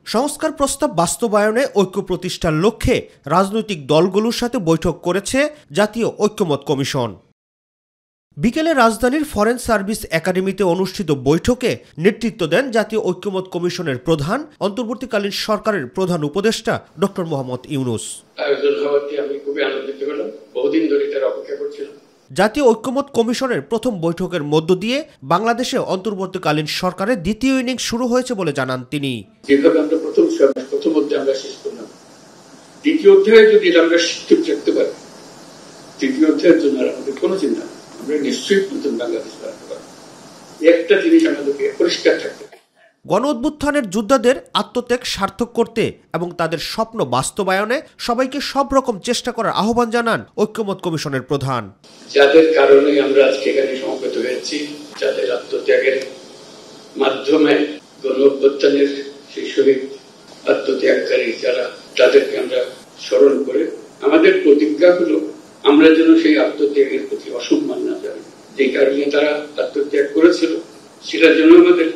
সংস্কার প্রস্তাব বাস্তবায়নে ঐক্য প্রতিষ্ঠার লক্ষ্যে রাজনৈতিক দলগুলোর সাথে বৈঠক করেছে জাতীয় ঐক্যমত্য কমিশন। বিকেলে রাজধানীর ফরেন সার্ভিস একাডেমিতে অনুষ্ঠিত বৈঠকে নেতৃত্ব দেন জাতীয় ঐক্যমত্য কমিশনের প্রধান, অন্তর্বর্তীকালীন সরকারের প্রধান উপদেষ্টা ডক্টর মোহাম্মদ ইউনূস। আমি খুবই আনন্দিত হলাম, বহুদিন ধরে এটার অপেক্ষা করছিলাম। জাতীয় ঐক্যমত্য কমিশনের প্রথম বৈঠকের মধ্য দিয়ে বাংলাদেশে অন্তর্বর্তীকালীন সরকারের দ্বিতীয় ইনিংস শুরু হয়েছে বলে জানান তিনি। যেভাবে আমরা প্রথম অধ্যায় আমরা শেষ করলাম, দ্বিতীয় অধ্যায়ে যদি আমরা শিক্ষিত রাখতে পারি, তৃতীয় অধ্যায়ের জন্য আমাদের কোনো চিন্তা নেই, আমরা নিশ্চয়ই নতুন বাংলাদেশ বানাতে পারবো। একটা জিনিস আমাদেরকে পরিষ্কার থাকতে হবে, গণ অভ্যুত্থানের যোদ্ধাদের আত্মত্যাগ সার্থক করতে এবং তাদের স্বপ্ন বাস্তবায়নে সবাইকে সব রকম চেষ্টা করার আহ্বান জানান ঐক্যমত্য কমিশনের প্রধান। যাদের কারণে আমরা আজকে এখানে সমবেত হয়েছি, যাদের আত্মত্যাগের মাধ্যমে গণ অভ্যুত্থানের সেই শহীদ আত্মত্যাগকারী যারা, তাদেরকে আমরা স্মরণ করে আমাদের প্রতিজ্ঞা হলো আমরা যেন সেই আত্মত্যাগের প্রতি অসম্মান না জানি। যে কারণে তারা আত্মত্যাগ করেছিল সেটার জন্য আমাদের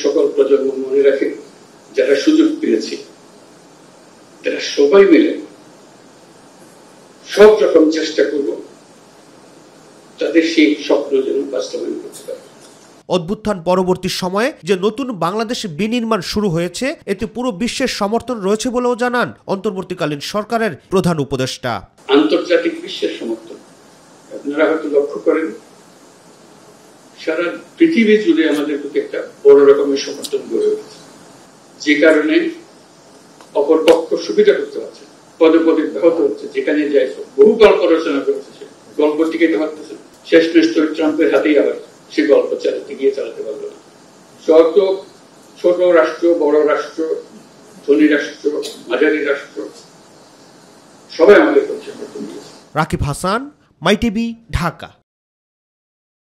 সকল প্রজন্ম মনে রাখে, যারা সুযোগ পেয়েছে তারা সবাই মিলে সব রকম চেষ্টা করব তাদের সেই স্বপ্ন যেন বাস্তবায়ন করতে পারে। অভ্যুত্থান পরবর্তী সময়ে যে নতুন বাংলাদেশে বিনির্মাণ শুরু হয়েছে, এতে পুরো বিশ্বের সমর্থন রয়েছে বলেও জানান অন্তর্বর্তীকালীন সরকারের প্রধান উপদেষ্টা। আন্তর্জাতিক বিশ্বের সমর্থন আপনারা হয়তো লক্ষ্য করেন, সারা পৃথিবী জুড়ে আমাদের প্রতি একটা বড় রকমের সমর্থন গড়ে উঠেছে, যে কারণে অপর পক্ষ সুবিধা করতে পারছে, পদে পদে ব্যাহত হচ্ছে। যেখানে যাই বহু গল্প রচনা করেছে, গল্প টিকাইতে পারতেছে, শেষমেশ ট্রাম্পের হাতেই আবার সে গল্প চালাতে পারলো না। ছোট রাষ্ট্র, বড় রাষ্ট্র, ধনী রাষ্ট্র, মাঝারি রাষ্ট্র, সবাই আমাদের সমর্থন দিয়েছে। রাকিব হাসান, মাই টিভি, ঢাকা।